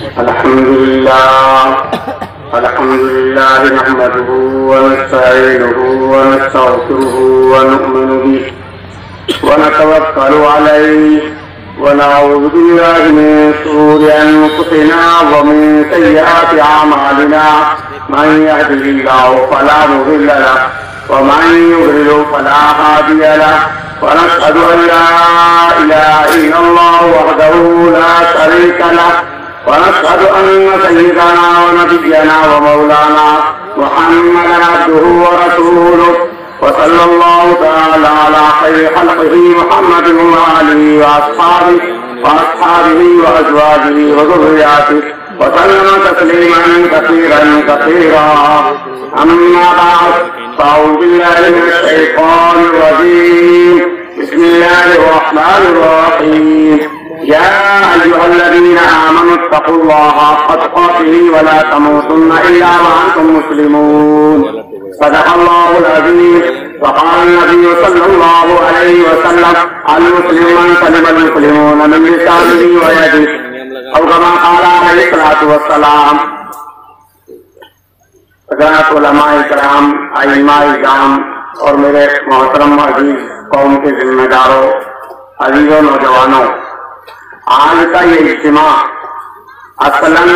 الحمد لله نحمده ونستعينه ونستغفره ونؤمن به ونتوكل عليه ونعوذ بالله من شرور أنفسنا ومن سيئات أعمالنا من يهده الله فلا مضل له ومن يضلل فلا هادي له ونشهد أن لا إله إلا الله وحده لا شريك له ونشهد أن سيدنا ونبينا ومولانا محمدا عبده ورسوله وصلى الله تعالى على خير خلقه محمد وآله وأصحابه وأزواجه وذرياته وسلم تسليما كثيرا أما بعد فأعوذ بالله من الشيطان الرجيم بسم الله الرحمن الرحيم يا أيها الذين آمنوا اتقوا الله حق تقاته ولا تموتن إلا وأنتم مسلمون صدق الله العظيم وقال النبي صلى الله عليه وسلم المسلم من سلم المسلمون من لسانه ويده أو كما قال عليه الصلاة والسلام. حضرات علماء کرام، ائمہ اعظام اور میرے محترم عزیز قوم کے ذمہ داروں، عزیزوں، نوجوانوں، آج کا یہ اجتماع اصلاً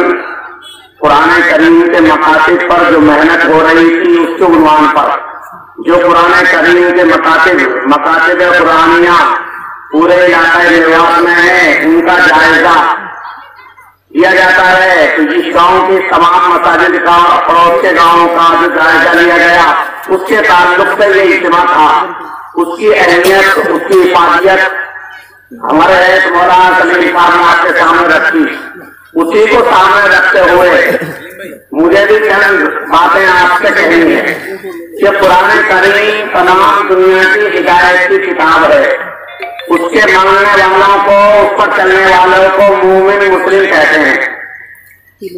قرآن کریم کے مکاتب پر جو محنت ہو رہی تھی اس کے عنوان پر، جو قرآن کریم کے مکاتب قرآنیہ پورے علاقۂ میوات میں ہیں، ان کا جائزہ دیا جاتا ہے. تو جس گاؤں کی تمام مساجد کا، پڑوس کے گاؤں کا جو جائزہ لیا گیا، اس کے تعلق سے یہ اجتماع تھا. اس کی اہمیت، اس کی افادیت ہمارے مولانا سلیم صاحب نے آپ کے سامنے رکھی. اسی کو سامنے رکھتے ہوئے مجھے بھی چند باتیں آپ سے کہنی ہے کہ قرآن کریم تمام دنیا کی ہدایت کی کتاب ہے. اس کے ماننے والوں کو، اس پر چلنے والوں کو مومن مسلم کہتے ہیں.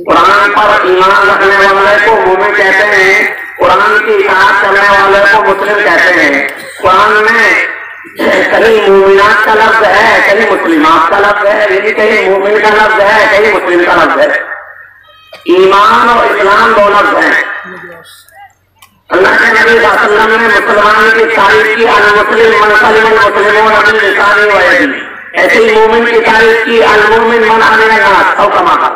قرآن پر ایمان رکھنے والے کو مومن کہتے ہیں. قرآن کی اطاعت کرنے والے کو مسلم کہتے ہیں. قرآن میں کہیں مومنات کا لفظ ہے، کہیں مسلمات کا لفظ ہے، یعنی کہیں مومن کا لفظ ہے، کہیں مسلم کا لفظ ہے. ایمان اور اسلام دو لفظ ہیں. اللہ کے نبی صلی اللہ علیہ وسلم نے مسلمان کی تعریف کی، المسلم من سلم المسلمون من لسانه ويده. ایسے ہی مومن کی تعریف کی، المؤمن من امن الناس او کما قال.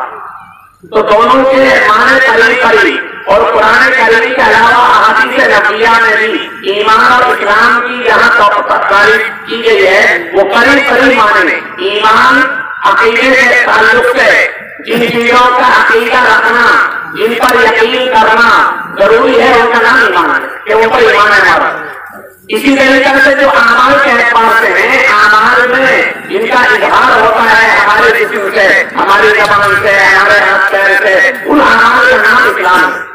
تو دونوں کے معنی قریب اور قرآن کریم کے علاوہ احادیث نبویہ میں بھی ایمان اور اسلام کی جہاں تعریف کی گئی ہے وہ قریب معنی میں. ایمان عقیدے کے تعلق سے جن چیزوں کا عقیدہ رکھنا، جن پر یقین کرنا ضروری ہے، ان کا نام ایمان ہے کہ ان پر ایمان ہے ہمارا. اسی طریقے سے جو اعمال کے اعتبار سے ہیں، اعمال میں جن کا اظہار ہوتا ہے ہمارے جسم سے، ہماری زبان سے، ہمارے ہاتھ پیر سے، ان اعمال کا نام اسلام ہے.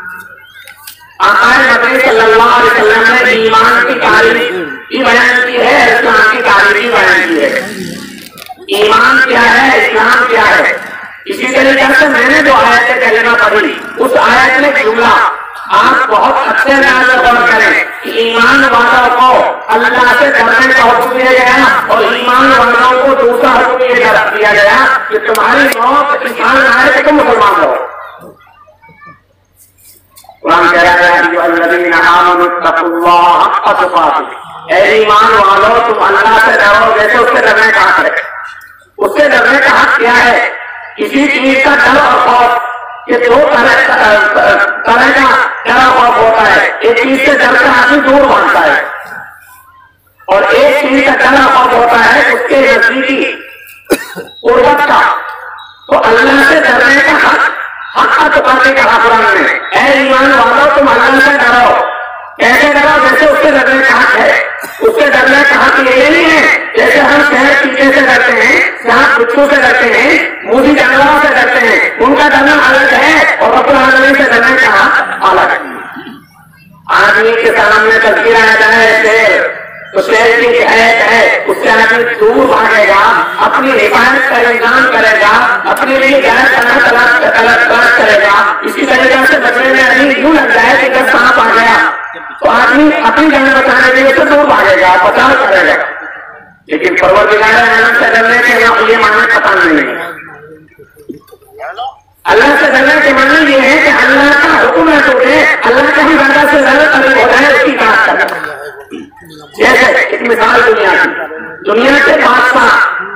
آقا نبی صلی اللہ علیہ وسلم نے ایمان کی تعریف بھی بیان کی ہے، اسلام کی تعریف بھی بیان کی ہے. ایمان کیا ہے، اسلام کیا ہے. اسی طریقے سے میں نے جو آیت کلمہ پڑھی، اس آیت میں جملہ آپ بہت اچھے انداز سے غور کریں کہ ایمان والوں کو اللہ سے ڈرنے کا حکم دیا گیا اور ایمان والوں کو دوسرا حکم دیا گیا کہ تمہاری موت ایمان آئے تو تم مسلمان ہو. قرآن کہہ رہا ہے ایھا الذین آمنوا اتقوا اللہ حق تقاته. اے ایمان والو، تم اللہ سے ڈرو جیسے اس سے ڈرنے کا حق ہے. اس سے ڈرنے کا حق کیا ہے؟ کسی چیز کا ڈر اور خوف یہ دو طرح کا ڈر اور خوف ہوتا ہے. ایک چیز سے ڈر کر آدمی دور بھاگتا ہے اور ایک چیز کا ڈر اور خوف ہوتا ہے اس کے نزدیکی قربت کا. تو اللہ سے ڈرنے کا حق تقاتے کا قرآن میں. اے ایمان والو، تم اللہ سے ڈرو. کیسے ڈرو؟ جیسے اس سے ڈرنے کا حق ہے. اس سے ڈرنے کا حق یہ نہیں ہے جیسے ہم شہر چیزیں سے ڈرتے ہیں، جہاں کچھوں سے ڈرتے ہیں، موذی جانوروں سے ڈرتے ہیں. ان کا ڈرنا الگ ہے اور رب العالمین سے ڈرنے کا حق الگ ہے. آدمی کے سامنے تذکرہ آتا ہے شیر، تو شیر کی حیات ہے، اس سے آدمی دور بھاگے گا، اپنی حفاظت کا انتظام کرے گا، اپنے لیے غیر تلاش کرے گا. اسی طریقے سے بچنے میں آدمی یوں لگ جائے کہ جب سانپ آ گیا تو آدمی اپنی جان بچانے کے لیے دور بھاگے گا، بچاؤ کرے گا. لیکن پروردگار عالم سے ڈرنے کے یہ معنی پتہ نہیں ہے. اللہ سے ڈرنے کے معنی یہ ہے کہ اللہ کا حکم نہ توڑے، اللہ کا ہی بندہ سے زیادہ قریب ہو جائے، اس کی اطاعت کرنا۔ جیسے ایک مثال دنیا کے بادشاہ،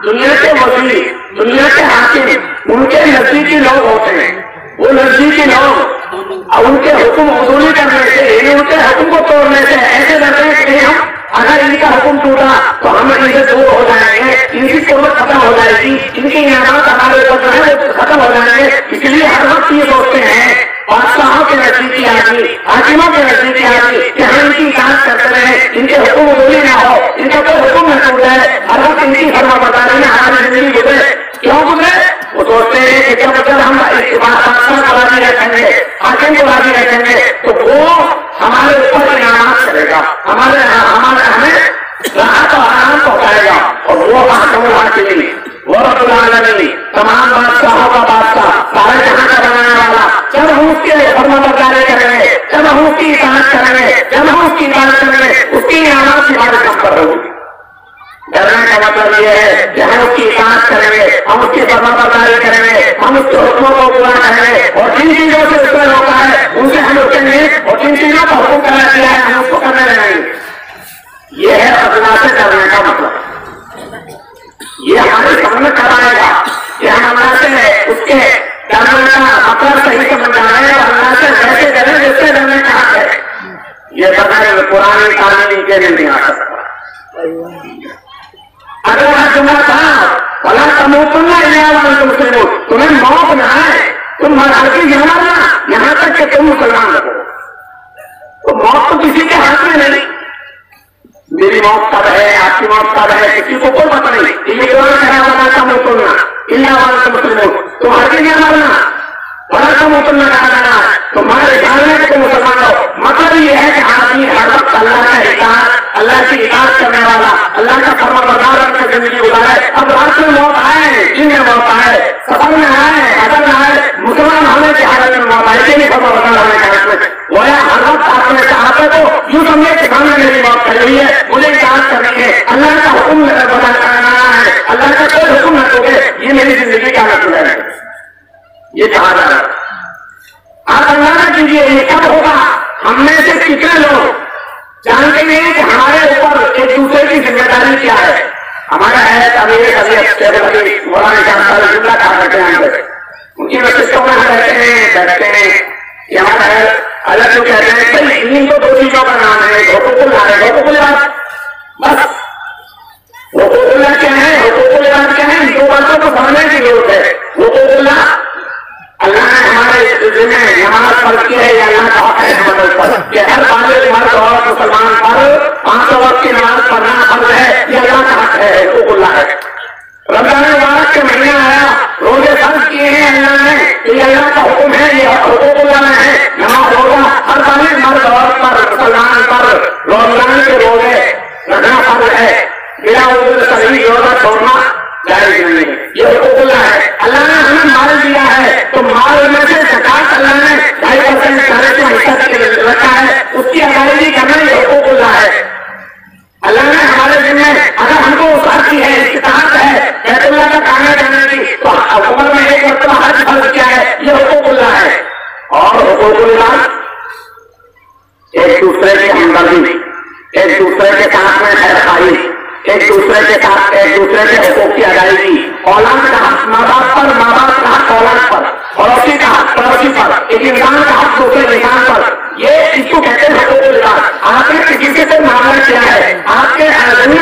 دنیا کے وزیر، دنیا کے حاکم، ان کے نزدیکی لوگ ہوتے ہیں، وہ نزدیکی لوگ ان کے حکم عبوری کرنے سے، ان کے حکم کو توڑنے سے ایسے ڈرتے ہیں کہ ہم اگر ان کا حکم ٹوٹا تو ہم ان سے دور ہو جائیں گے، ان کی قوت ختم ہو جائے گی، ان کے انعامات ہمارے اوپر جو ہے ختم ہو جائیں گے۔ اس لیے ہر وقت یہ سوچتے ہیں بادشاہوں کے نزدیکی آدمی، حاکموں کے نزدیکی آدمی کہ ہم ان کی اطاعت کرتے رہیں، ان کے حکم عبوری نہ ہو، ان کا کوئی حکم نہ ٹوٹ جائے، ہر وقت ان کی فرما برداری میں ہماری زندگی گزرے۔ کیوں گزرے؟ وہ سوچتے ہیں کہ جب ہم بادشاہ کو راضی رکھیں گے، حاکم کو راضی رکھیں گے تو وہ ہمارے اوپر انعامات کرے گا، ہمیں راحت اور آرام پہنچائے گا، اور وہ حاکم وہ رب العالمین، تمام بادشاہوں کا بادشاہ، سارے جہاں کا بنانے والا، جب ہم اس کے فرما برداری کریں گے، جب ہم اس کی اطاعت کریں گے، جب ہم اس کی اطاعت کریں گے، اس کی انعامات ہمارے کم پر ہوگی۔ ڈرنے کا مطلب یہ ہے کہ ہم اس کی اطاعت کریں گے، ہم اس کی فرما برداری کریں گے، ہم اس کے حکموں کو پورا کریں گے، اور جن چیزوں سے اس میں روکا ہے ان سے ہم رکیں گے، اور جن چیزوں کا حکم کرنا دیا ہے ہم اس کو کرنے لگیں گے۔ یہ ہے اللہ سے ڈرنے کا مطلب۔ یہ ہماری سمجھ کرائے گا کہ ہم اللہ سے اس کے ڈرنے کا مطلب صحیح سمجھ جائیں اور اللہ سے ویسے ڈریں جس سے ڈرنے کا حق ہے۔ یہ بغیر پرانی تعلیم کے لیے نہیں آ سکتا۔ اگر جملہ تھا فلاں تموتن الا وانتم مسلمون، تمہیں موت نہ آئے، تم ہرگز نہ مرنا یہاں تک کہ تم مسلمان رہو۔ تو موت تو کسی کے ہاتھ میں نہیں، میری موت کب ہے، آپ کی موت کب ہے، کسی کو کوئی پتہ نہیں۔ یہ قرآن کہہ رہا ہے تموتن الا وانتم مسلمون، تم ہرگز نہ مرنا، فلاں تموتن کہا جا رہا ہے تمہارے جاننے کے تم مسلمان ہو۔ مطلب یہ ہے کہ آدمی ہر وقت اللہ کا اطاعت، اللہ کی اطاعت کرنے والا، اللہ کا فرما بردار بن کے زندگی گزارے۔ اب رات میں موت آئے، دن میں موت آئے، سفر میں آئے، حضر میں آئے، مسلمان ہونے کی حالت میں موت آئے، یہ نہیں فرما بردار ہونے کی حالت میں گویا ہر وقت اپنے صحابہ کو یوں سمجھے کہ سامنے میری موت کھڑی ہوئی ہے، مجھے اطاعت کرنی ہے، اللہ کا حکم بتا کرنا ہے، اللہ کا کوئی حکم نہ ٹوٹے، یہ میری زندگی کا نتیجہ ہے۔ یہ کہا جا رہا ہے۔ آپ اندازہ کیجیے یہ کب ہوگا؟ ہم میں سے کتنے لوگ جانتے ہیں کہ ہمارے اوپر ایک دوسرے کی ذمہ داری کیا ہے؟ ہمارا ہے مولانا جان جملہ کہا کرتے ہیں، ان کی نشستوں میں ہم رہتے ہیں، بیٹھتے ہیں کہ ہمارا ہے الگ جو کہتے ہیں بھائی ان کو دو چیزوں کا نام ہے، حقوق اللہ ہے، حقوق اللہ، بس حقوق اللہ کیا ہے، حقوق اللہ کیا ہے، ان دو باتوں کو سمجھنے کی ضرورت ہے۔ حقوق اللہ، اللہ نے ہمارے ذمہ نماز فرض کی ہے، یا اللہ کا حق ہے ہمارے اوپر کہ ہر بالغ مرد اور مسلمان پر 5 وقت کی نماز پڑھنا فرض ہے، یہ اللہ کا حق ہے، حقوق اللہ ہے۔ رمضان مبارک کے مہینہ آیا، روزے فرض کیے ہیں اللہ نے، یہ اللہ کا حکم ہے، یہ حقوق اللہ میں ہے۔ نماز روزہ ہر بالغ مرد عورت پر، مسلمان پر رمضان کے روزے رکھنا فرض ہے، بلا عذر صحیح روزہ چھوڑنا جائز نہیں، یہ حقوق اللہ ہے۔ اللہ نے ہمیں مال دیا ہے تو مال میں سے زکات اللہ نے 2.5% سارے کو حصہ رکھا ہے، اس کی ادائیگی کرنا یہ حقوق اللہ ہے۔ اللہ نے ہمارے ذمہ اگر ہم کو ساتھی ہے، استطاعت ہے بیت اللہ کا کھانا جانے کی، تو عمر میں ایک مرتبہ حج فرض کیا ہے، یہ حقوق اللہ ہے۔ اور حقوق اللہ ایک دوسرے کی ہمدردی، ایک دوسرے کے ساتھ میں خیر خواہی، ایک دوسرے کے ساتھ ایک دوسرے کے حقوق کی ادائیگی، اولاد کا حق ماں باپ پر، ماں باپ کا حق اولاد پر، پڑوسی کا حق پڑوسی پر، ایک انسان کا حق دوسرے انسان پر، یہ اس کو کہتے ہیں حقوق اللہ۔ آپ نے کسی سے معاملہ کیا ہے، آپ کے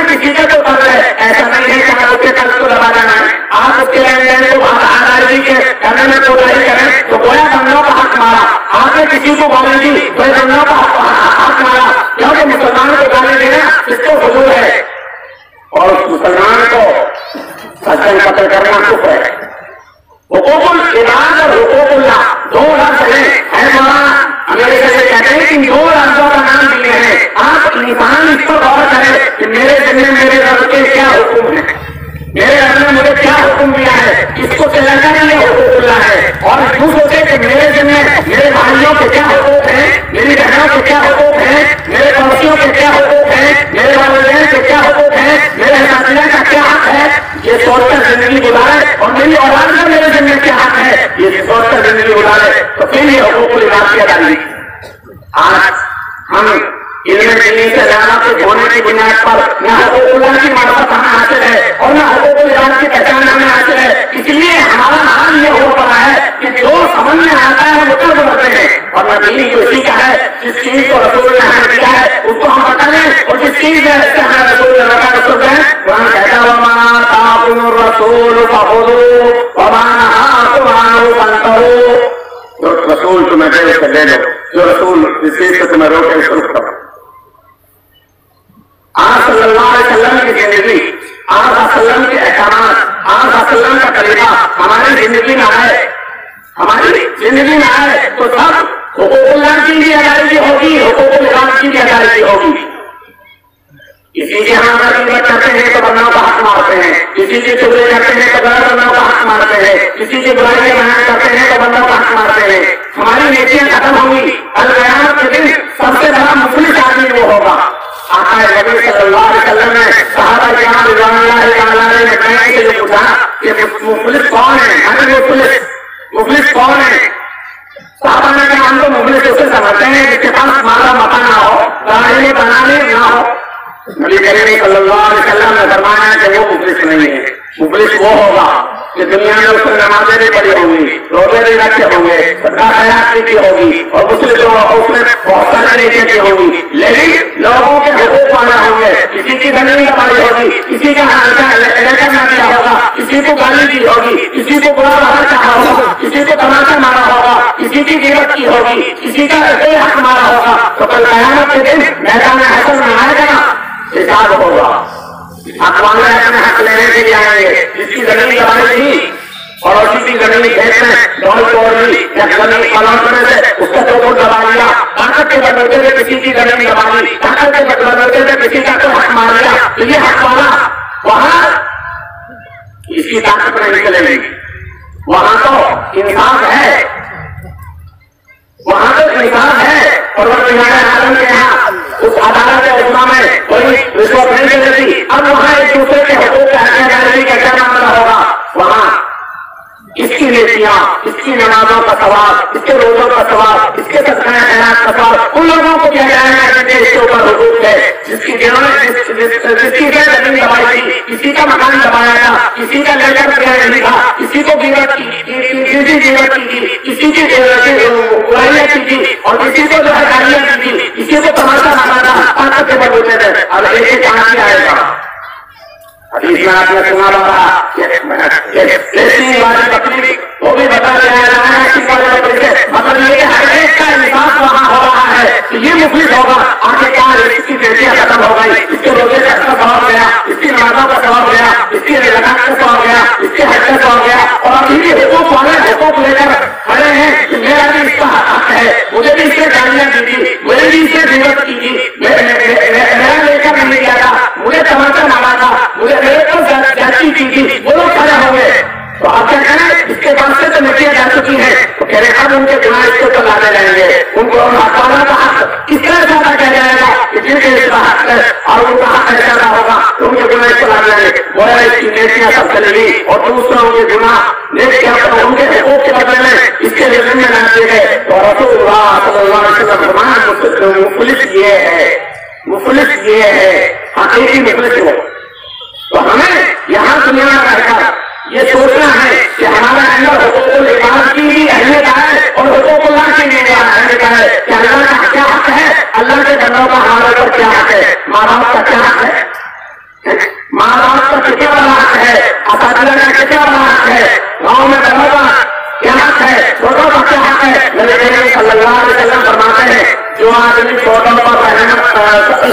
کسی کا تو فرض ہے، ایسا نہیں ہے کہ آپ اس کے قرض کو دبا دینا ہے، آپ اس کے لین دین کو ادائیگی کے کرنے میں کوتاہی کریں تو گویا بندوں کا حق مارا۔ آپ نے کسی کو گالی دی تو بندوں کا حق مارا، کیونکہ مسلمان کو گالی دینا اس کو فضول ہے، اور اس مسلمان کو سجن قتل کرنا کفر ہے۔ حقوق العباد اور حقوق اللہ دو لفظ ہیں، مولانا امریکہ سے کہتے ہیں کہ دو لفظوں کا نام دیے ہیں، آپ انسان اس پر غور کریں کہ میرے ذمہ میرے رب کے کیا حکم ہیں، میرے رب نے مجھے کیا حکم دیا ہے، اس کو چلا کر یہ حقوق اللہ ہے۔ اور یوں سوچے کہ میرے ذمہ میرے بھائیوں کے کیا حقوق ہیں، میری بہنوں کے کیا حقوق ہیں، میرے پڑوسیوں کے کیا حقوق ہیں، میرے والدین کے کیا حقوق ہیں، میرے حساسیہ کا کیا حق ہے، یہ سوچ کر زندگی گزارے، اور میری اولاد کا میرے ذمہ کیا حق ہے، یہ किसी सोच कर जिंदगी गुजारे तो फिर ये हुकूक इबाद की अदायगी। आज हम इनमें दीनी से लानत होने की बुनियाद पर न हुकूक की मार्फत हमें हासिल है और न हुकूक इबाद की पहचान हमें हासिल है। इसलिए हमारा हाल ये हो पड़ा है कि जो समझ में आता है वो कर बढ़ते हैं और न दीनी जो इसी का है, जिस चीज को रसूल ने हमें दिया है उसको हम बता दें और जिस चीज है इससे हमें रसूल ने रखा रसूल है। कुरान कहता है वमा ताकुमुर रसूल फखुदू वमा नहाकुम अन्हु फंतहू। जो रसूल तुम्हें दे उसे ले लो, जो रसूल जिस चीज से तुम्हें रोके उसको रुक करो। आप सल्लल्लाहु अलैहि वसल्लम की जिंदगी, आप वसल्लम के अहकामात, आप वसल्लम का तरीका हमारी जिंदगी में आए, हमारी जिंदगी में आए तो सब हुकूकुल्लाह की भी अदायगी होगी, हुकूकुल इबाद की भी अदायगी होगी। किसी के हम अगर गिबत करते हैं तो बंदों का हक मारते हैं, किसी की चुगली करते हैं तो गैर बंदों का हक मारते हैं, किसी की बुराइयां बयान करते हैं तो बंदों का हक मारते हैं। हमारी नेकियां खत्म होंगी। अल-क़यामत के दिन सबसे बड़ा मुफलिस आदमी वो होगा। आका नबी सल्लल्लाहु अलैहि वसल्लम ने सहाबा किराम रिज़वानुल्लाहि तआला अलैहिम से पूछा कि मुफलिस कौन है? अरे मुफलिस कौन है? सहाबा ने कहा हम तो मुफलिस उसे समझते हैं जिसके पास माला मता ना हो, गाड़ी में बनाने ना हो। नबी करीम सल्लल्लाहु अलैहि वसल्लम ने फरमाया कि वो मुफलिस नहीं है। मुफलिस वो होगा कि दुनिया में उसने नमाजें भी पढ़ी होंगी, रोजे भी रखे होंगे, सदका खैरात भी की होगी और मुस्लिम उसने बहुत सारे नेकियां की होंगी, लेकिन लोगों के हुकूक माना होंगे। किसी की जमीन दबाई होगी, किसी का लेकर न दिया होगा, किसी को गाली दी होगी, किसी को बुरा बाहर कहा होगा, किसी को तमाशा मारा होगा, किसी की गिरफ्त की होगी, किसी का हक मारा होगा। तो कल क़यामत के दिन मैदान हशर में आएगा ना, हिसाब होगा। अखबार में अपने हक लेने के लिए आएंगे। जिसकी जमीन दबाई थी और उसी की जमीन खेत में डोल तोड़ ली या जमीन पलटने से उसका तो दबा लिया, ताकत के बदलते हुए किसी की जमीन दबा ली, ताकत के बदलते हुए किसी का तो हक मार लिया, तो ये हक वाला वहां इसकी ताकत नहीं निकलेगी। वहां तो इंसाफ है, वहां तो इंसाफ है। और आलम के यहाँ उस अदालत उस्मा में कोई रिश्वत नहीं दे देती। अब वहां एक दूसरे के हुकूक का क्या मामला होगा? वहां इसकी नेकियां, इसकी नमाजों का सवाब, इसके रोजों का सवाब, इसके सदका खैरात का सवाब उन लोगों को दिया जाएगा जिनके इसके ऊपर हुकूक है, जिसकी जिसकी जमीन दबाई थी, किसी का मकान दबाया था, किसी का लेकर दिया नहीं था, किसी को गिरफ्त की, किसी की बुराइयां की थी और किसी को जो है गालियां दी थी, किसी को तमाशा मारा था, ताकत के बदलते थे। अब एक कहां से आएगा? हदीस में आपने सुना होगा बकरी वो भी बता दिया मतलब ये हर एक का इंसाफ वहां हो रहा है तो ये मुफलिस होगा। आगे क्या इसकी बेटियां खत्म हो गई, इसके रोजे का स्वभाव गया, इसकी नमाजों का स्वभाव गया, इसकी लगान का स्वभाव गया, इसके हज का स्वभाव गया और अभी भी हुकूक वाले हुकूक लेकर खड़े हैं कि मेरा भी इसका हक है, मुझे भी इससे गालियां दी थी, मुझे भी इससे गिरफ्त की थी, मेरा लेकर नहीं दिया था, मुझे तमाशा मारा था, मुझे मेरे को जाती की थी, वो लोग खड़े हो गए। तो आप क्या करें? इसके बाद से तो नतिया जा चुकी है तो कह रहे अब उनके गुनाह इसके ऊपर लाने जाएंगे, उनको हकाना का हक इस तरह ज्यादा कह जाएगा कि जिनके इसका हक है और उनका हक ज्यादा होगा तो उनके गुनाह इसको लाने जाएंगे। बोला इसकी नेतियां सब चलेगी और दूसरों के गुनाह नेतियां उनके हुकूक के बदले में इसके लिए में ला दिए गए। तो रसूलुल्लाह सल्लल्लाहु अलैहि वसल्लम फरमाया मुफलिस ये है, मुफलिस ये है, हकीकी मुफलिस हो। तो हमें यहाँ दुनिया में रहकर ये सोचना है कि हमारे अंदर हुकूकुल इबाद की भी अहमियत है और हुकूकुल्लाह की भी अहमियत है कि अल्लाह का क्या हक है, अल्लाह के बंदों का हमारे ऊपर क्या हक है, माँ बाप का क्या हक है, माँ बाप का कितना बड़ा हक है, असातिज़ा का कितना बड़ा हक है, गाँव में बड़ों का क्या हक है, छोटों का क्या हक है। नबी करीम सल्लल्लाहु अलैहि वसल्लम फरमाते हैं जो आदमी छोटों पर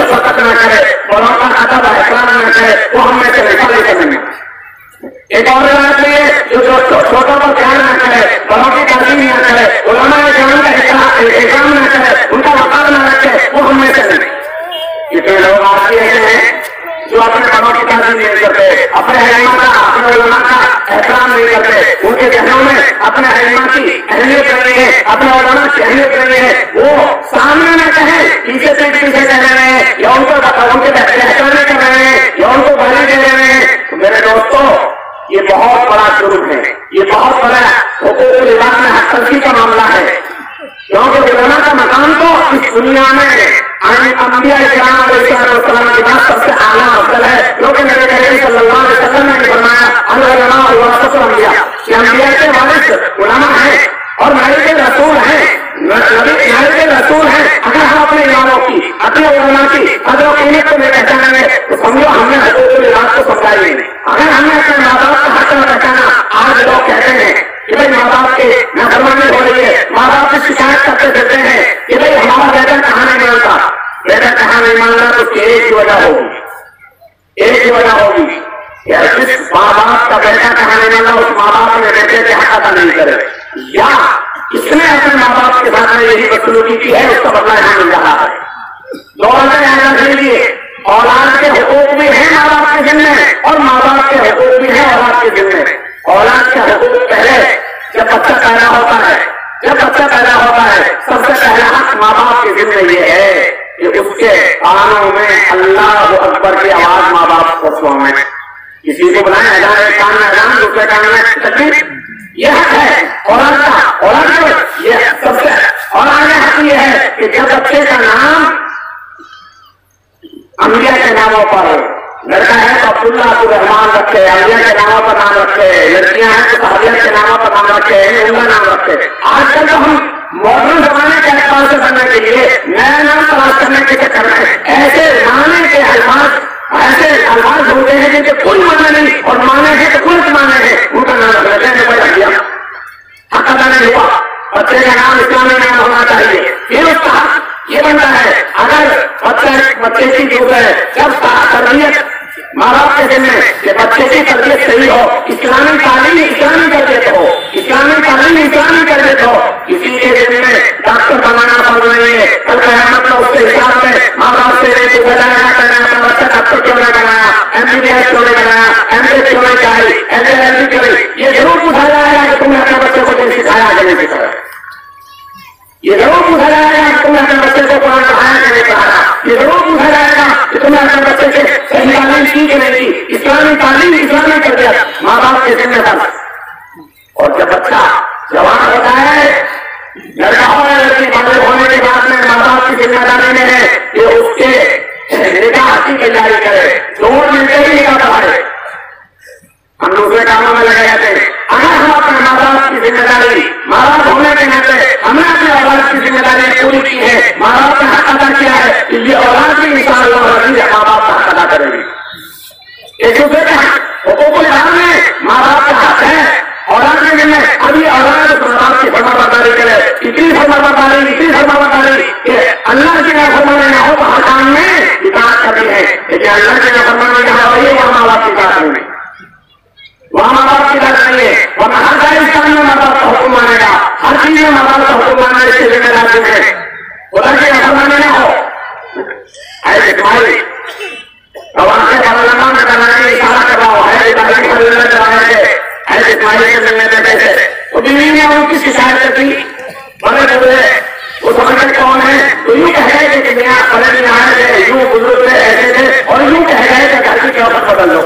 शफकत न करे, बड़ों का अदब एहतराम न करे वो हम में से नहीं करेंगे। एक और बात है जो छोटों पर ध्यान न करे, बड़ों की ताज़ीम न करे, उलमाए किराम का एहतराम न करे, उनका वक़ार न रखे वो हम में से नहीं। इतने लोग आज ऐसे हैं जो अपने बड़ों की ताज़ीम नहीं करते, अपने अइम्मा का, अपने उलमा का एहतराम नहीं करते, उनके जहनों में अपने अइम्मा की अहमियत नहीं है, अपने उलमा की अहमियत नहीं है। वो सामने न कहे, पीछे से पीछे कह रहे हैं या उनको उनके एहतराम कर रहे हैं या उनको गाली दे रहे हैं। तो मेरे दोस्तों یہ بہت بڑا جرم ہے، یہ بہت بڑا حقوق العباد میں حق تلفی کا معاملہ ہے، کیونکہ علماء کا مقام تو اس دنیا میں انبیاء کرام علیہ السلام کے بعد سب سے اعلیٰ افضل ہے، کیونکہ نبی کریم صلی اللہ علیہ وسلم نے فرمایا العلماء ورثۃ الانبیاء کہ انبیاء کے وارث علماء ہیں اور نبی کے رسول ہیں، نبی کے رسول ہیں۔ اگر ہم اپنے اماموں کی اپنے علماء کی قدر و قیمت کو نہیں پہچانیں گے تو سمجھو ہم نے حقوق العباد کو سمجھا ہی نہیں۔ اگر ہم نے اپنے ماں باپ کا حق نہ پہچانا، آج لوگ کہتے ہیں کہ بھائی ماں باپ کی نافرمانی ہو رہی ہے، ماں باپ کی شکایت کرتے پھرتے ہیں کہ بھائی ہمارا بیٹا کہاں نہیں مانتا، بیٹا کہاں نہیں مان رہا، تو ایک ہی وجہ ہوگی، ایک ہی وجہ ہوگی کہ جس ماں باپ کا بیٹا کہاں نہیں مان رہا اس ماں باپ نے بیٹے کے حق ادا نہیں کرے، یا اس نے اپنے ماں باپ کے ساتھ یہی بدسلوکی کی ہے، اس کا بدلہ یہاں مل رہا ہے۔ دونوں یاد رکھ لیجیے، اولاد کے حقوق بھی ہیں ماں باپ کے ذمہ اور ماں باپ کے حقوق بھی ہیں اولاد کے ذمہ۔ اولاد کے حقوق پہلے جب بچہ پیدا ہوتا ہے، جب بچہ پیدا ہوتا ہے سب سے پہلا حق ماں باپ کے ذمہ یہ ہے کہ اس کے کانوں میں اللہ اکبر کی آواز ماں باپ کو سنیں، کسی کو بلائیں اذان ایک کان میں اذان دوسرے کان میں تکبیر، یہ حق ہے اولاد کا۔ اولاد یہ سب سے اولاد کا حق یہ ہے کہ جب بچے کا نام انبیاء کے ناموں پر، لڑکا ہے تو عبداللہ عبدالرحمان رکھے، انبیاء کے ناموں پر نام رکھے، لڑکیاں ہیں تو صحابیات کے ناموں پر نام رکھے، ان کا نام رکھے۔ آج کل تو ہم ماڈرن زمانے کے اعتبار سے بننے کے لیے نیا نام تلاش کرنے کے چکر میں ایسے معنی کے الفاظ، ایسے الفاظ ہوتے ہیں جن کے کوئی معنی نہیں اور معنی ہے تو غلط معنی ہے، ان کا نام رکھ لیتے ہیں، کوئی رکھ دیا، حق ادا نہیں ہوا۔ بچے کا نام اسلامی نام ہونا چاہیے، پھر اس کا حق یہ بنتا ہے اگر بچے کی جو ہے جب تربیت ماں باپ کے ذمہ کہ بچے کی تربیت صحیح ہو، اسلامی تعلیم اسلامی تربیت ہو، اسلامی تعلیم اسلامی تربیت ہو، کسی کے ذمہ ڈاکٹر بنانا پڑ رہی ہے، کل قیامت میں اس کے حساب میں ماں باپ سے نہ کرنا اپنا بچہ ڈاکٹر کیوں نہ بنایا، MBBS کیوں نہیں بنایا، MBA کیوں نہیں چاہیے، LLB کیوں نہیں، یہ ضرور پوچھا جائے گا کہ تم نے اپنے بچے کو نہیں سکھایا کہ نہیں سکھایا، یہ ضرور پوچھا جائے گا کہ تم نے اپنے بچے کو قرآن پڑھایا کہ نہیں پڑھایا، یہ ضرور پوچھا جائے گا کہ تم نے اپنے بچے سے صحیح تعلیم کی کہ نہیں کی، اسلامی تعلیم اسلامی تربیت ماں باپ کے ذمہ پر۔ اور جب بچہ جوان ہوتا ہے، لڑکا ہو یا لڑکی، بالغ ہونے کے بعد میں ماں باپ کی ذمہ داری میں ہے کہ اس کے نکاح کی تیاری کرے، دونوں مل کے ہی نکاح پڑھائے، ہم دوسرے کاموں میں لگے رہتے ہیں۔ اگر ہم اپنے ماں باپ کی ذمہ داری، ماں باپ ہونے کے ناطے ہم نے اپنے اولاد کی ذمہ داری پوری کی ہے، ماں باپ کا حق ادا کیا ہے، یہ اولاد بھی انشاءاللہ ماں باپ کا حق ادا کرے گی۔ ایک دوسرے کے حقوق العباد میں ماں باپ کا حق ہے، اولاد کے ذمہ ابھی اولاد ماں باپ کی فرما برداری کرے، اتنی فرما برداری کہ اللہ کی نافرمانی نہ ہو تو ہر کام میں اطاعت کرنی ہے، لیکن اللہ کی نافرمانی جہاں ہو رہی ہے وہاں ماں باپ کی اطاعت نہیں، وہاں ماں باپ کی بات نہیں ہے، ورنہ ہر دائرستان میں ماں باپ کا حکم مانے گا، ہر چیز میں ماں باپ کا حکم ماننا اس کی ذمہ داری ہے، خدا کی نافرمانی نہ ہو۔ ایسے تمہاری رواں سے پارلیمان میں بنانے کی اشارہ کر رہا ہوں، ایسے تاریخ کروانے کے ایسے تمہاری کے ذمہ دے سے تو بیوی نے ان کی شکایت کرتی، بڑے بڑے وہ سمجھتے کون ہے تو یوں کہہ گئے کہ میاں بڑے بھی آئے تھے، یوں بزرگ تھے، ایسے تھے، اور یوں کہہ گئے کہ گھر کی چوکٹ بدل لو۔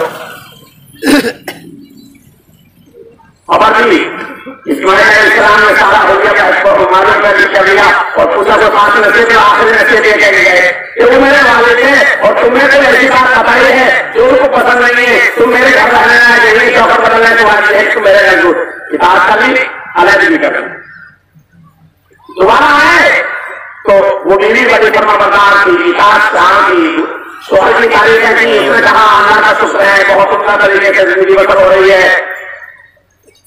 اسماعیل علیہ السلام نے سارا ہو گیا، اس کو معلوم کر دیا اور پوچھا تو پانچ نشے میں آخری نشے دے کے گئے کہ وہ میرے والد تھے اور تمہیں تو ایسی بات بتائی ہے جو ان کو پسند نہیں ہے، تم میرے گھر رہنا ہے، یہی چوکر بدلنا ہے، تمہاری ہے، تم میرے گھر دور کتاب کر لی، علیحدگی بھی کر لی۔ دوبارہ آئے تو وہ بیوی بڑی فرما بردار کی، اطاعت کی، شوہر کی تعریفیں کی، اس نے کہا اللہ کا شکر ہے، بہت عمدہ طریقے سے زندگی بسر ہو رہی ہے۔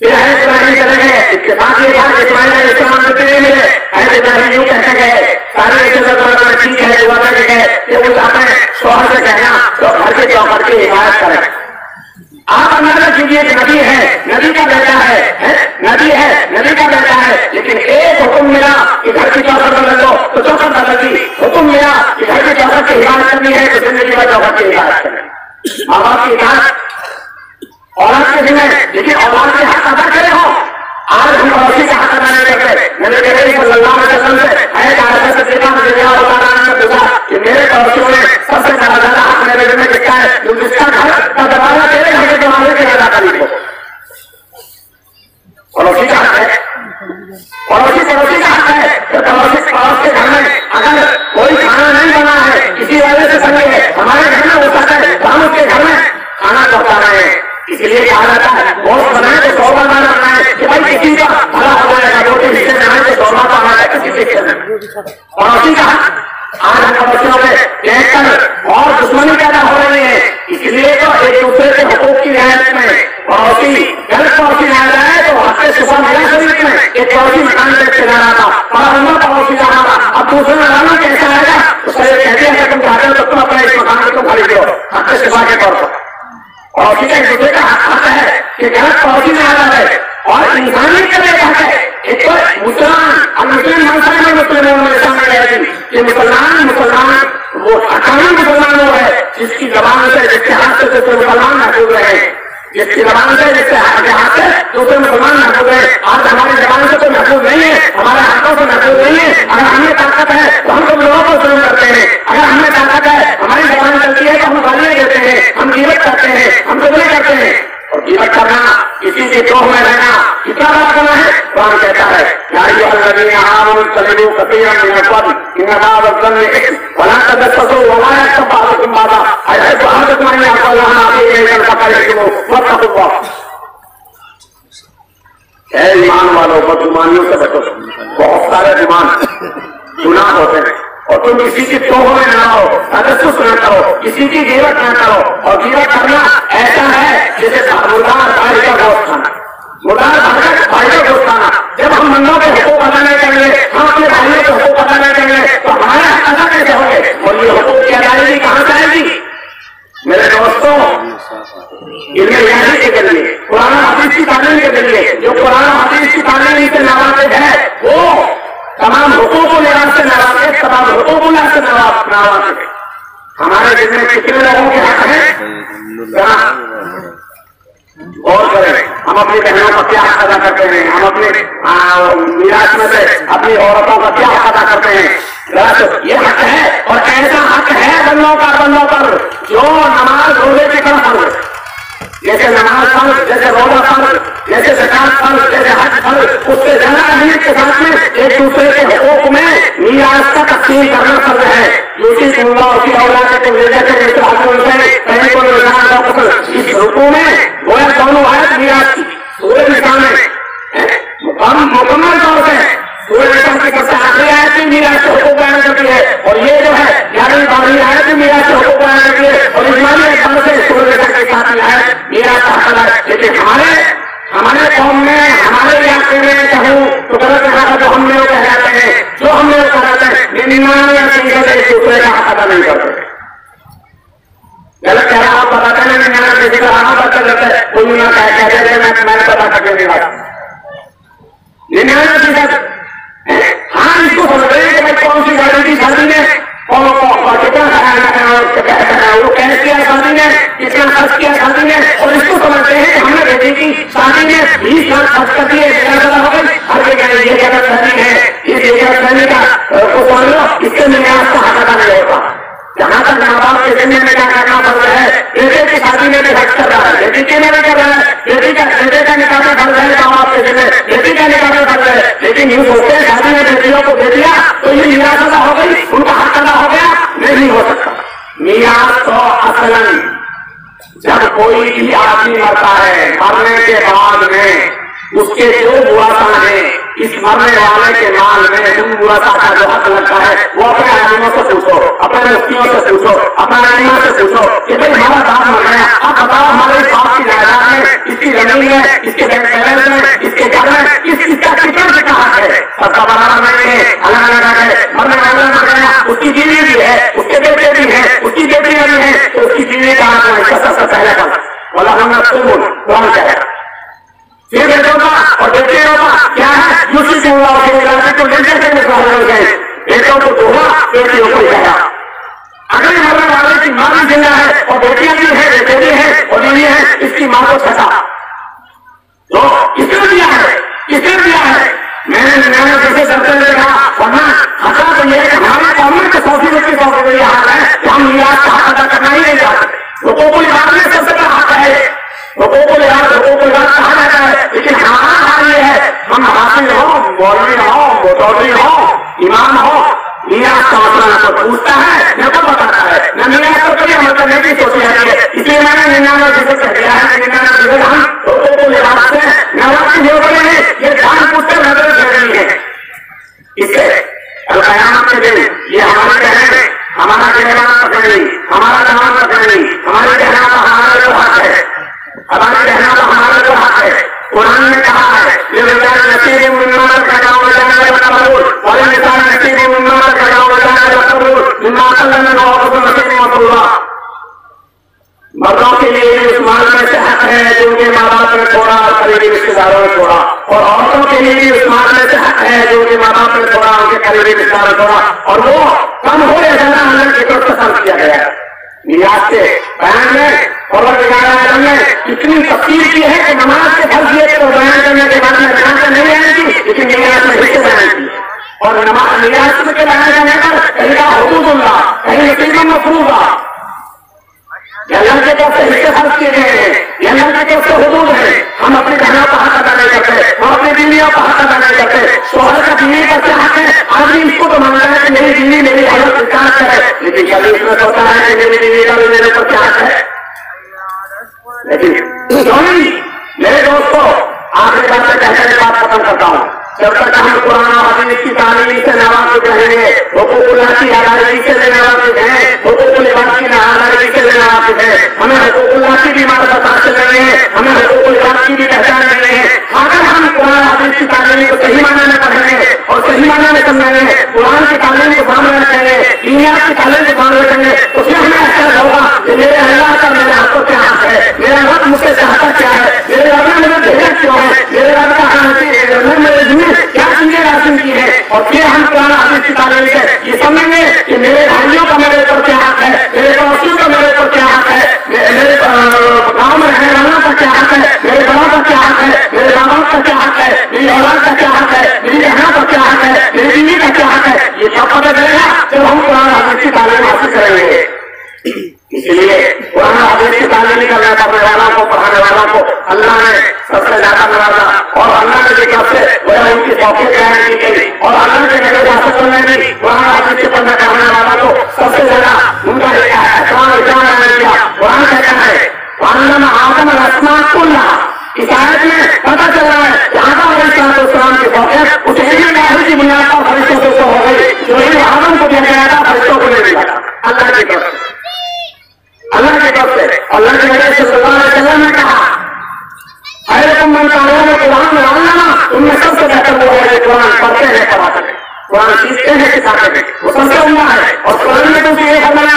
پھر اسماعیل چلے گئے، اتفاق یہ تھا کہ اسماعیل علیہ السلام سے نہیں ملے، ایسے ابراہیم یوں کہتے گئے، سارے ٹھیک ہے دعا کر کے گئے کہ وہ چاہتے ہیں شوہر سے کہنا تو گھر کے چوکھٹ کی حفاظت کریں۔ آپ اندازہ کیجیے کہ نبی ہے، نبی کا بیٹا ہے، نبی ہے، نبی کا بیٹا ہے، لیکن ایک حکم ملا کہ گھر کی چوکھٹ بدل دو تو چوکھٹ بدل دی، حکم ملا کہ گھر کی چوکھٹ کی حفاظت کرنی ہے تو زندگی میں چوکھٹ کی حفاظت کریں۔ ماں باپ کی اطاعت اولاد کے ذمہ، لیکن اولاد کے حق ادا کرے ہو۔ آج ہم پڑوسی کا حق ادا نہیں کرتے۔ نبی کریم صلی اللہ علیہ وسلم سے عائشہ صدیقہ رضی اللہ عنہا نے پوچھا کہ میرے پڑوسیوں میں سب سے زیادہ حق میرے ذمہ देखता है जिसका घर का दरवाजा तेरे घर के दरवाजे के ज्यादा करीब हो। पड़ोसी का हक है, पड़ोसी पड़ोसी का हक है। तो पड़ोसी पड़ोस के घर में अगर कोई खाना नहीं बना है, किसी वजह से संगे है, हमारे घर में होता है तो हम उसके घर में खाना पहुंचा रहे हैं। इसलिए कहा जाता है बहुत बनाए तो 100 बार बनाए कि भाई किसी का भला हो जाएगा, रोटी हिस्से में आए तो 100 बार बनाए किसी हिस्से में। पड़ोसी का आज हम पड़ोसियों में देखकर और दुश्मनी पैदा हो रही है। इसलिए तो एक दूसरे के हकूक की रियायत में पड़ोसी गलत पड़ोसी ना जाए तो हफ्ते सुबह मेरा शरीर में एक पड़ोसी मकान में चला रहा था, बड़ा पड़ोसी रहा था। अब दूसरे मकान में कैसा आएगा उसका ये कह दिया तुम चाहते हो तो तुम अपने इस मकान को तुम खरीद लो हफ्ते सुबह के तौर पर। पड़ोसी का एक दूसरे का हक है कि गलत पड़ोसी में आ जाए और इंसानियत का भी हक है। एक तो मुसलमान मुस्लिम मनसाई में मुस्लिमों में सामने रहेगी कि मुसलमान वो अकाली मुसलमान वो है जिसकी जबान से जिसके हाथ से दूसरे मुसलमान महफूज रहे, जिसकी जबान से जिसके हाथ से दूसरे मुसलमान महफूज रहे। आज हमारी जबान से तो महफूज नहीं है, हमारे हाथों से महफूज नहीं है। अगर हमें ताकत है तो हम सब लोगों को जुल्म करते हैं, अगर हमें ताकत है हमारी जबान चलती है तो हम गालियां देते हैं, हम गिरफ्त करते हैं, हम जुल्म करते हैं। और गिरफ्त करना किसी के द्रोह में रहना कितना बड़ा गुनाह है। कुरान कहता है ईमान वालों बदगुमानियों से बचो। बहुत सारे गुमान गुनाह होते हैं और तुम किसी की तोह में ना हो, तजस्सुस न करो, किसी की गिरफ्त न करो। और गिरफ्त करना ऐसा है जैसे मुर्दार भाई का गोश्त खाना, मुर्दार भाई का गोश्त खाना। जब हम बंदों के हुकूक अदा नहीं करेंगे, हम अपने भाइयों के हुकूक अदा नहीं करेंगे तो हमारे हक अदा कैसे होंगे? और ये हुकूक की अदायगी कहां से आएगी? मेरे दोस्तों, इनमें यानी के जरिए कुरान हदीस की तालीम के जरिए जो कुरान हदीस की तालीम से नवाज़ है वो तमाम हुकूक लिहाज से नवाज़ है, तमाम हुकूक लिहाज से नवाज़ है। हमारे जिसमें कितने लोगों के हक है और करें। हम अपनी बहनों का क्या हक अदा करते हैं, हम अपने मिराज में से अपनी औरतों का क्या हक अदा करते हैं। ये हक है और ऐसा हक है बंदों पर जो नमाज रोजे के तरफ फर्ज, जैसे नमाज फर्ज, जैसे रोजा फर्ज, जैसे ज़कात फर्ज, जैसे हज फर्ज, उससे ज्यादा अहमियत के साथ में एक दूसरे के हुकूक में मीरास का तक़सीम करना फर्ज है। इस रुकू में गोया दोनों आयत मीरास की सूरज निशान में मुकम्मल तौर से सूरज निशान की सबसे आखिरी आयत भी मीरास के हुकूक बयान करती है और ये जो है 11वीं आयत भी मीरास के हुकूक बयान करती है और इस्लामी एतबार से सूरज निशान के साथ आयत मीरास का हक है। लेकिन हमारे कौम में हमारे इलाके में कहूँ तो गलत जगह जो हम लोग कहलाते हैं, जो हम लोग कहलाते हैं 99% एक दूसरे का हक अदा नहीं करते। गलत कह रहा आप बताते हैं 99 किसी का हक अदा करते हैं, कोई ना कहते हैं मैं पता करके नहीं रहा 99%। हाँ, इसको समझ रहे हैं कि भाई कौन सी गाड़ी की शादी में वो कैसे किया शादी में, कितना खर्च किया शादी में, और इसको समझते हैं कि हमने बेटी की शादी में 20 लाख खर्च कर दिए, हो गई हर जगह ये गलत फहमी है। इस गलत फहमी का को समझ लो, इससे न्यास का हक अदा नहीं होगा। जहां तक माँ बाप के जिम्मे में क्या करना पड़ रहा है, बेटे की शादी में भी खर्च कर रहा है, बेटी के में भी कर रहा है, बेटे का निकाह में फर्ज है माँ बाप के जिम्मे, बेटी का निकाह में फर्ज है। लेकिन यूं सोचते हैं शादी में बेटियों को दे दिया तो ये मीरास अदा हो गई, उनका हक अदा हो गया। नहीं हो सकता। मीरास तो असलन जब कोई भी आदमी मरता है, मरने के बाद में उसके जो बुरासा है इस मरने वाले के माल में उन बुरासा का जो हक लगता है वो अपने आदमियों से पूछो, अपने मुफ्तियों से पूछो, अपने आलिमा से पूछो कि भाई हमारा बाप मर गया, अब बताओ हमारे बाप की जायदाद में, इसकी जमीन में, इसके बैंक बैलेंस में, इसके घर में इसका कितना हक है? सबका बराबर नहीं है, अलग अलग है। मरने वाला मर गया, उसकी बीवी भी है, उसके बेटे भी है, उसकी बेटियां भी है, तो उसकी बीवी का हक है सबसे पहले पर बोला हमने कौन कहेगा फिर बेटों का और बेटियों का क्या है? यूसी से हुआ को लेकर के मुकाबले गए, बेटों को दोहा बेटियों को दिया। अगर मरने वाले की मां भी जिंदा है और बेटियां भी है, बेटे भी है और बीवी है, इसकी मां को छठा तो किसने दिया है? मैंने जैसे करते हुए कहा, वरना हंसा तो ये हमारे कौम में तो 100% हाल है कि हम मीरास का हक अदा करना ही नहीं चाहते। मौलवी हो, मोटौली हो, इमाम हो, नियाज का मसला न कोई पूछता है न कोई बताता है, न नियाज को कोई अमल करने की सोची जाती है। इसलिए मैंने 99% कह दिया है, 99% हम लोगों को लिबास से नवाज जो बने हैं ये जान पूछते नजर दे रही है। इससे कल-क़यामत के दिन ये हमारे कहने, हमारा कहना नहीं, हमारा जवान नहीं, हमारे कहना का हमारा जो हक है, हमारे कहना का हमारा जो हक है। कुरान ने कहा है ये विचार नसीब मिम्मा लगाओ जाने वाला कबूल और विचार नसीब मिम्मा लगाओ जाने वाला कबूल मिम्मा अल्लाह ने और तो नसीब मौजूदा। मर्दों के लिए इस माल में से हक है जो उनके माँ बाप ने छोड़ा और करीबी रिश्तेदारों ने छोड़ा, और औरतों के लिए भी इस माल में से हक है जो उनके माँ बाप ने छोड़ा, उनके करीबी रिश्तेदारों ने छोड़ा, और वो कम हो या ज्यादा अल्लाह की तरफ से खर्च किया गया है। नियाज के बयान में और ने इतनी तफसीर की है कि नमाज के फर्ज ये तो बयान करने के बाद में बयान तो नहीं आएगी, लेकिन नियाज में हिस्से बयान की है। और नमाज नियाज के बयान करने पर कहीं का हुदूदुल्लाह, कहीं नसीबन मफरूजा, अल्लाह के तरफ से हिस्से खर्च किए गए हैं, अल्लाह के तरफ से हुदूद है। हम अपने बहनों का हक अदा नहीं करते, हम अपनी बीवियों का हक अदा नहीं करते। शोहर का बीवी का क्या हक है? आदमी इसको तो मानता है कि मेरी बीवी मेरी हालत विकास है, लेकिन कभी इसमें सोचता है कि मेरी बीवी का भी मेरे ऊपर क्या हक है। लेकिन मेरे दोस्तों आखिरी बात से कहकर बात खत्म करता हूँ। जब तक हम कुरान और हदीस की तालीम से नवाज़ रहेंगे, हुकूकुल्लाह की अदायगी से नवाज़ हैं, हुकूकुल इबाद की अदायगी से नवाज़ हैं, हमें हुकूकुल्लाह की भी मार्फत हासिल करनी है, हमें हुकूकुल इबाद की भी पहचान करनी है। अगर हम कुरान और हदीस की तालीम को सही मायने में पढ़ेंगे और सही मायने में समझेंगे, कुरान की तालीम को सामने रखेंगे, दुनिया की तालीम को सामने रखेंगे, तो फिर हमें ऐसा होगा कि मेरे अल्लाह का मेरे हाथों क्या हाथ है, मेरा रब मुझसे चाहता क्या है, मेरे रब ने मुझे भेजा क्यों है, मेरे रब का क्या चीजें राशन की है। और फिर हम कुरान हदीस की तालीम से ये समझेंगे कि मेरे भाइयों का मेरे ऊपर क्या हक है, मेरे पड़ोसियों का मेरे ऊपर क्या हक है, मेरे गाँव में रहने वालों का क्या हक है, मेरे बड़ों का क्या हक है, मेरे माँ बाप का क्या हक है, मेरी औलाद का क्या हक है, मेरी बहनों का क्या हक है, मेरी बीवी का क्या हक है। ये सब पता चलेगा जब हम कुरान हदीस की तालीम हासिल करेंगे। इसलिए कुरान हदीस की तालीम करने वालों को, पढ़ाने वालों को अल्लाह ने सबसे ज्यादा नवाजा, और अल्लाह की तरफ से वह उनकी तौफीक बयान की गई, और अल्लाह के नजर हासिल करने में कुरान हदीस के पढ़ने पढ़ाने वालों को सबसे ज्यादा उनका एहतराम किया। कुरान कहता है आदम रस्मान कुल्ला, इस आयत में पता चल रहा है कि आदम अलैहिस्सलाम की तौफीक उस इल्म गाहिर की बुनियाद पर फरिश्तों से हो गई, जो इल्म आदम को दिया गया था फरिश्तों को नहीं मिला था। अल्लाह की तरफ से, अल्लाह की तरफ से अल्लाह के नबी सल्लल्लाहु अलैहि वसल्लम ने कहा कुरान, उनमें सबसे बेहतर वो है कुरान पढ़ते हैं, पढ़ाते हैं, कुरान सीखते हैं, सिखाते हैं, वो सबसे उम्दा है। और कुरान में तो ये फरमाया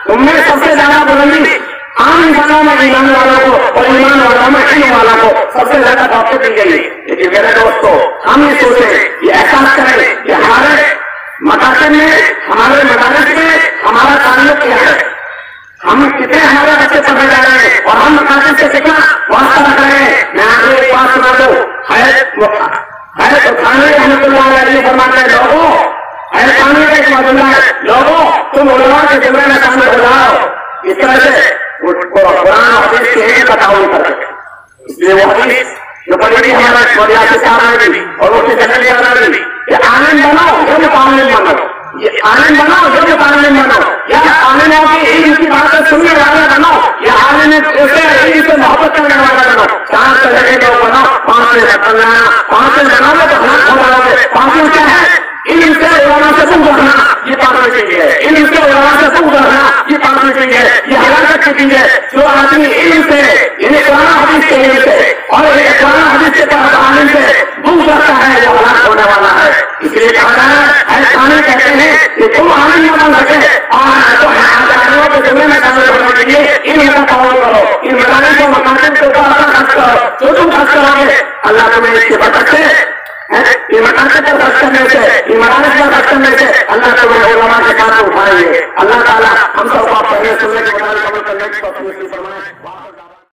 उनमें सबसे ज्यादा बुलंदी आम इंसानों में ईमान वालों को और ईमान वालों में इल्म वालों को सबसे ज्यादा तौफीक दी गई। लेकिन मेरे दोस्तों हम ये सोचे, ये एहसास करें कि हमारे मकासद में, हमारे मदारिस में हमारा ताल्लुक क्या है, हम कितने हमारे बच्चे पढ़ने जा रहे हैं और हम मकासद से कितना वास्ता रख रहे हैं। मैं आपको एक बात सुना दूं, फरमाते हैं लोगों, का एक मौजूदा है, लोगों तुम उलमा के जिम्मे में शामिल हो जाओ। इस तरह से कुरान और हदीस के एक ताउन कर सकते। इसलिए वो हदीस जो पढ़ी हमारे मौलियात साहब ने और उसके जल्दी भी कि आनंद बनाओ जो मुतालिम बनो, ये आनंद बनाओ जो मुतालिम बनो, या आनंद की इनकी बातें सुनने वाले बनो, या आनंद से मोहब्बत करने वाला बनो। 4 तरह के लोग बनाओ, 5 में बनाना, 5 में बनाओगे तो हलाक हो जाओगे। 5 में क्या है? इल्म से उलमा से बुग़्ज़ रखना, ये 5 चीज है। इल्म से उलमा से बुग़्ज़ रखना, ये 5 चीज है। ये हलाकत की चीज है। जो आदमी इल्म से, यानी कुरान हदीस के इल्म से और कुरान हदीस के तहत आलिम से बुग़्ज़ रखता है, वो हलाक होने वाला है। इसलिए कहा है, ऐसा कहते हैं कि तुम आलिम न बन सके तो आलिमों के जिम्मे में शामिल होने के लिए इल्म का ताउन करो, इन मदारिस को मकासद के ऊपर अपना खर्च करो। जो तुम खर्च करोगे अल्लाह तुम्हें इसके बरकत से, ये मकासद पर खर्च करने से, ये मदारिस पर खर्च करने से अल्लाह तुम्हें उलमा के साथ उठाएंगे। अल्लाह ताला हम सबको पढ़ने सुनने के मुताबिक अमल करने की तौफीक फरमाए।